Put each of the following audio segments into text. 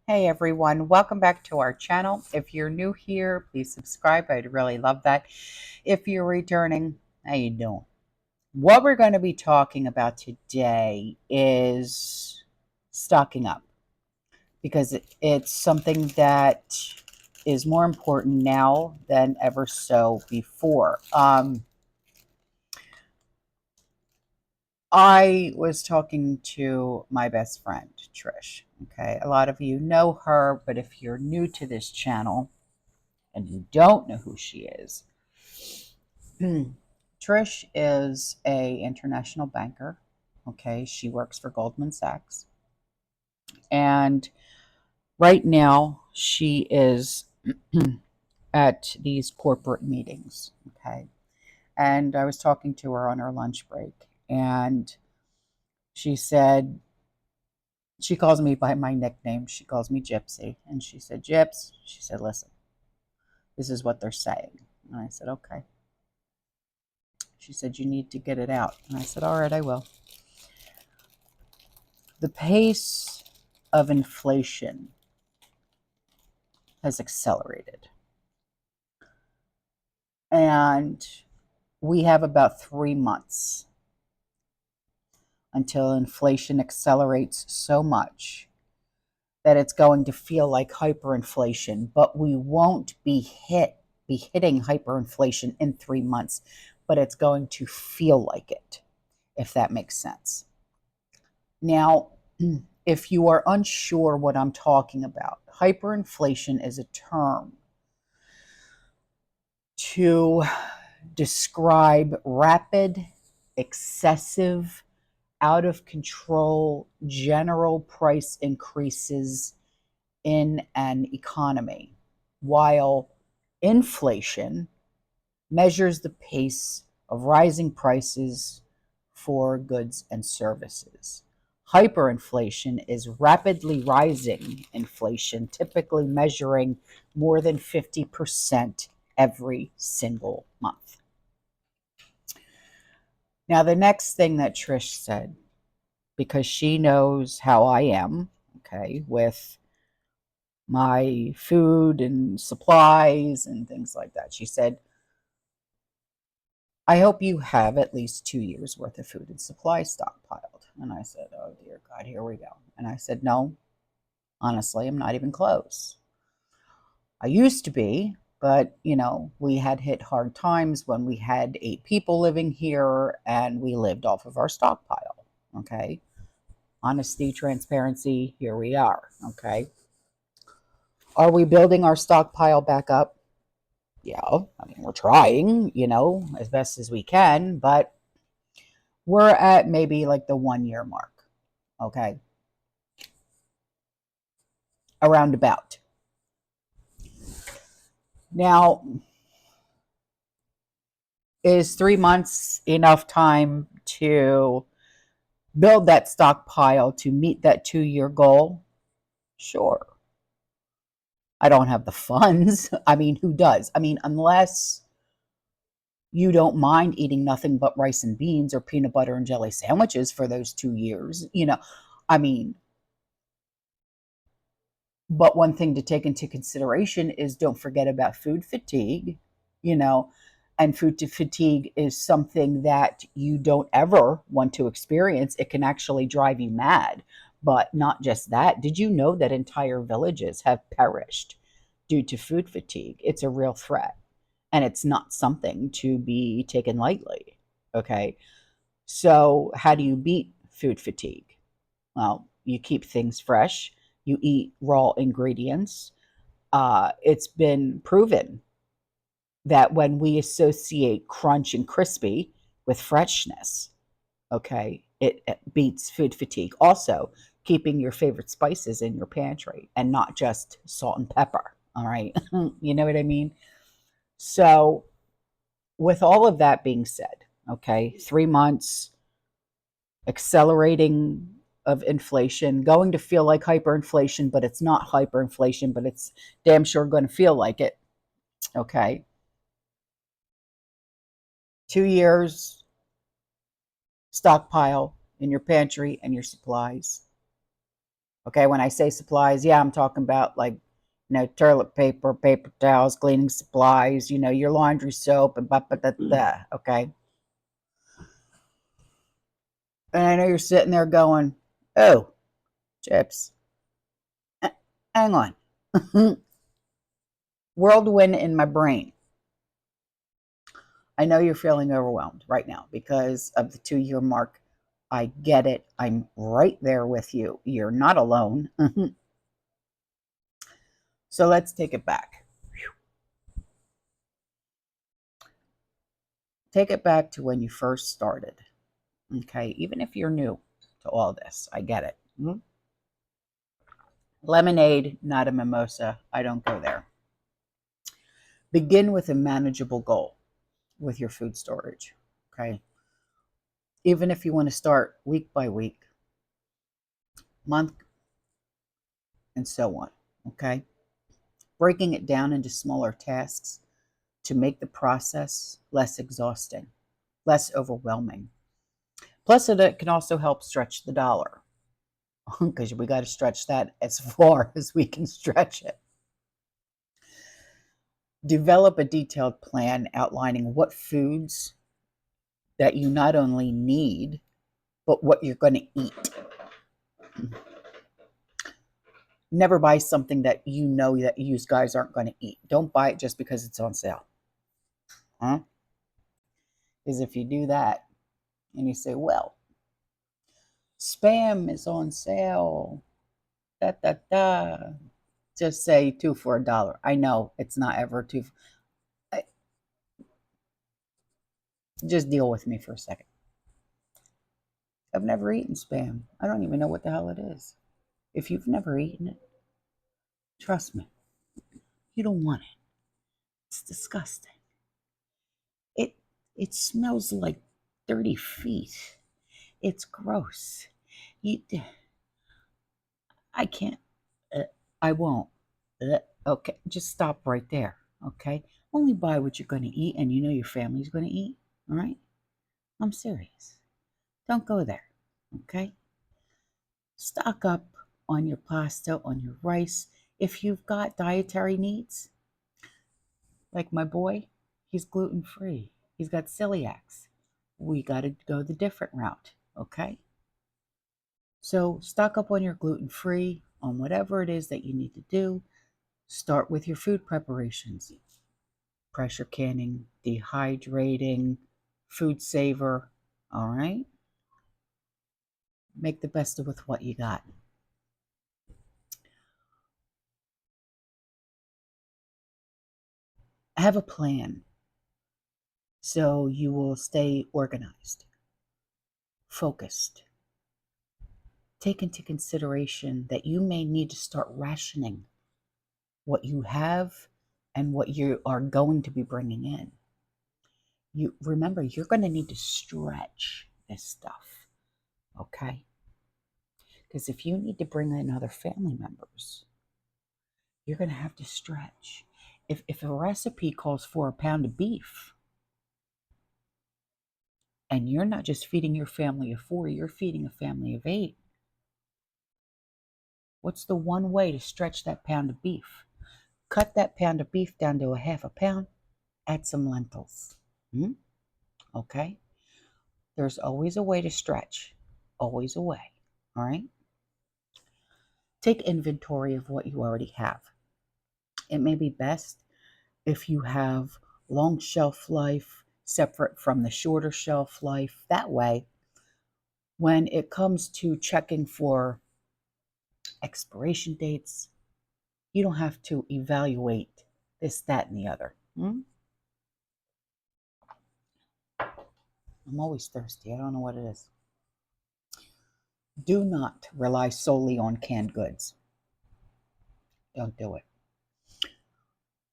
Hey everyone, welcome back to our channel. If you're new here, please subscribe. I'd really love that. If you're returning, how you doing? What we're going to be talking about today is stocking up because it's something that is more important now than ever so before. I was talking to my best friend, Trish. Okay, a lot of you know her, but if you're new to this channel, and you don't know who she is, Trish is a international banker. Okay, she works for Goldman Sachs, and right now she is at these corporate meetings. Okay, and I was talking to her on her lunch break, and she said she calls me by my nickname. She calls me Gypsy, and she said, "Gyps," she said, "listen, this is what they're saying." And I said, "Okay." She said, "You need to get it out." And I said, "All right, I will." The pace of inflation has accelerated. And we have about 3 months until inflation accelerates so much that it's going to feel like hyperinflation, but we won't be hitting hyperinflation in 3 months, but it's going to feel like it, if that makes sense. Now, if you are unsure what I'm talking about, hyperinflation is a term to describe rapid, excessive, out of control general price increases in an economy, while inflation measures the pace of rising prices for goods and services. Hyperinflation is rapidly rising inflation, typically measuring more than 50% every single month. Now, the next thing that Trish said, because she knows how I am, okay, with my food and supplies and things like that, she said, "I hope you have at least 2 years worth of food and supply stockpiled." And I said, "Oh dear God, here we go." And I said, "No, honestly, I'm not even close. I used to be, but we had hit hard times when we had 8 people living here and we lived off of our stockpile." Okay. Honesty, transparency, here we are. Okay. Are we building our stockpile back up? Yeah. I mean, we're trying, as best as we can, but we're at maybe like the 1 year mark. Okay. Around about. Now, is 3 months enough time to build that stockpile to meet that 2 year goal? Sure. I don't have the funds. I mean, who does? I mean, unless you don't mind eating nothing but rice and beans or peanut butter and jelly sandwiches for those 2 years, I mean, but one thing to take into consideration is don't forget about food fatigue, you know, and food fatigue is something that you don't ever want to experience. It can actually drive you mad. But not just that. Did you know that entire villages have perished due to food fatigue? It's a real threat, and it's not something to be taken lightly. Okay. So, how do you beat food fatigue? Well, you keep things fresh, you eat raw ingredients. It's been proven that when we associate crunch and crispy with freshness, okay, it beats food fatigue. Also, keeping your favorite spices in your pantry and not just salt and pepper. All right. You know what I mean? So, with all of that being said, okay, 3 months, accelerating of inflation, going to feel like hyperinflation, but it's not hyperinflation, but it's damn sure going to feel like it. Okay. 2 years stockpile in your pantry and your supplies. Okay, when I say supplies, yeah, I'm talking about like, toilet paper, paper towels, cleaning supplies, your laundry soap, and da. Okay. And I know you're sitting there going, oh, chips. Hang on. Whirlwind in my brain. I know you're feeling overwhelmed right now because of the 2-year mark. I get it. I'm right there with you. You're not alone. So let's take it back. Take it back to when you first started. Okay, even if you're new to all this, I get it. Lemonade, not a mimosa. I don't go there. Begin with a manageable goal with your food storage. Okay, even if you want to start week by week, month, and so on. Okay, breaking it down into smaller tasks to make the process less exhausting, less overwhelming. Plus, it can also help stretch the dollar because we got to stretch that as far as we can stretch it. Develop a detailed plan outlining what foods that you not only need, but what you're going to eat. Never buy something that you know that you guys aren't going to eat. Don't buy it just because it's on sale. Huh? Because if you do that and you say, well, Spam is on sale, da da da, just say 2 for $1. I know it's not ever two. Just deal with me for a second. I've never eaten Spam. I don't even know what the hell it is. If you've never eaten it, trust me, you don't want it. It's disgusting. It it smells like dirty feet. It's gross. You, I can't. Uh, I won't. Okay, just stop right there. Okay, only buy what you're going to eat, and you know your family's going to eat. All right, I'm serious. Don't go there. Okay, stock up on your pasta, on your rice. If you've got dietary needs, like my boy, he's gluten free. He's got celiacs. We got to go the different route. Okay. So stock up on your gluten free, on whatever it is that you need to do. Start with your food preparations, pressure canning, dehydrating, food saver. All right. Make the best of with what you got. Have a plan so you will stay organized, focused. Take into consideration that you may need to start rationing what you have and what you are going to be bringing in. You remember, you're going to need to stretch this stuff, okay? Because if you need to bring in other family members, you're going to have to stretch. If a recipe calls for a pound of beef, and you're not just feeding your family of 4, you're feeding a family of 8, what's the one way to stretch that pound of beef? Cut that pound of beef down to a half a pound, add some lentils. Okay? There's always a way to stretch, always a way. All right? Take inventory of what you already have. It may be best if you have long shelf life separate from the shorter shelf life. That way, when it comes to checking for expiration dates, you don't have to evaluate this, that, and the other. I'm always thirsty. I don't know what it is. Do not rely solely on canned goods. Don't do it.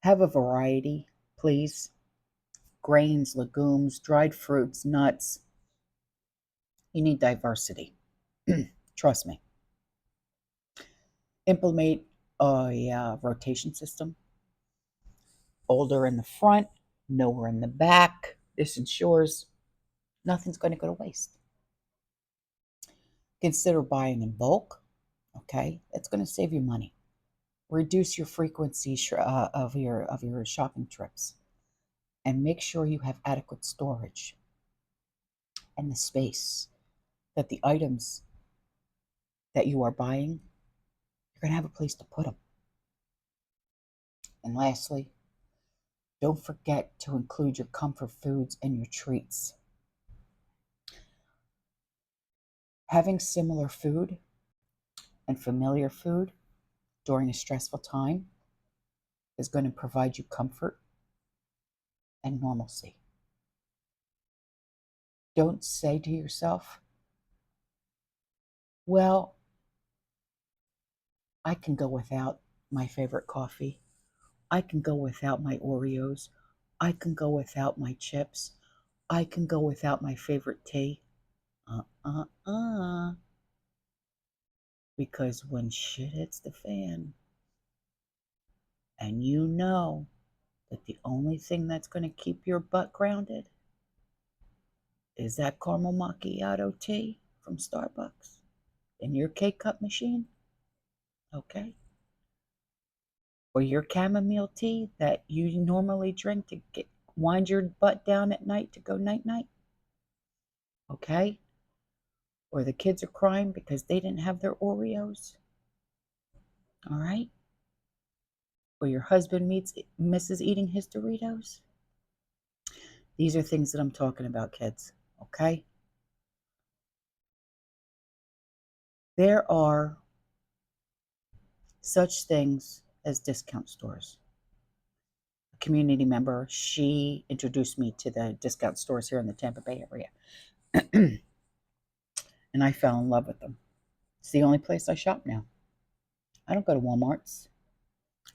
Have a variety, please. Grains, legumes, dried fruits, nuts. You need diversity. Trust me. Implement a rotation system. Older in the front, nowhere in the back. This ensures nothing's going to go to waste. Consider buying in bulk Okay, that's going to save you money. Reduce your frequency of your shopping trips, and make sure you have adequate storage and the space that the items that you are buying, you're going to have a place to put them. And lastly, don't forget to include your comfort foods and your treats. Having similar food and familiar food during a stressful time is going to provide you comfort and normalcy. Don't say to yourself, well, I can go without my favorite coffee. I can go without my Oreos. I can go without my chips. I can go without my favorite tea. Uh. Because when shit hits the fan, and you know that the only thing that's going to keep your butt grounded is that caramel macchiato tea from Starbucks in your K-cup machine, okay? Or your chamomile tea that you normally drink to wind your butt down at night to go night-night, okay? Or the kids are crying because they didn't have their Oreos, all right? Or your husband misses eating his Doritos. These are things that I'm talking about, kids, okay? There are such things as discount stores. A community member, she introduced me to the discount stores here in the Tampa Bay area. And I fell in love with them. It's the only place I shop now. I don't go to Walmart's.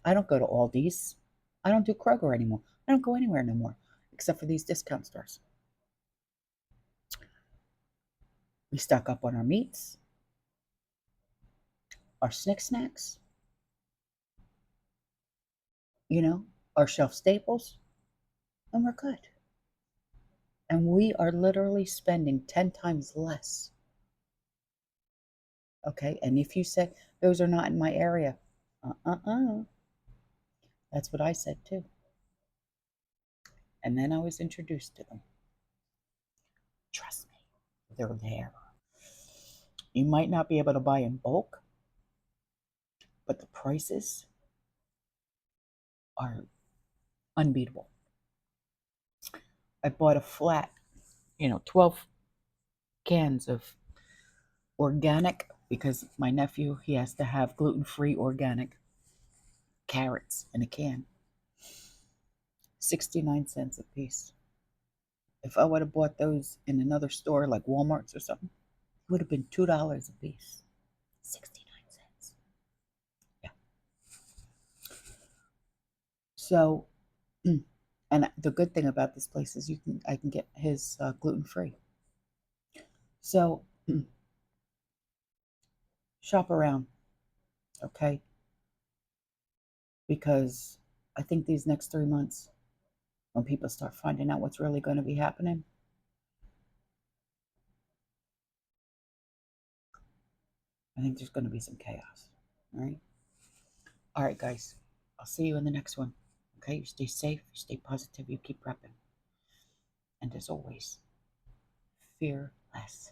I don't go to Aldi's. I don't do Kroger anymore. I don't go anywhere no more except for these discount stores. We stock up on our meats, our SNICK snacks, our shelf staples, and we're good. And we are literally spending 10 times less. Okay, and if you say those are not in my area, uh. That's what I said too. And then I was introduced to them. Trust me, they're there. You might not be able to buy in bulk, but the prices are unbeatable. I bought a flat, 12 cans of organic because my nephew, he has to have gluten-free organic carrots in a can. 69 cents a piece. If I would have bought those in another store like Walmart's or something, it would have been $2 a piece. 69 cents. Yeah. So, and the good thing about this place is I can get his gluten-free. So, shop around, okay? Because I think these next 3 months, when people start finding out what's really going to be happening, I think there's going to be some chaos. All right? All right, guys. I'll see you in the next one. Okay? You stay safe, you stay positive, you keep prepping. And as always, fear less.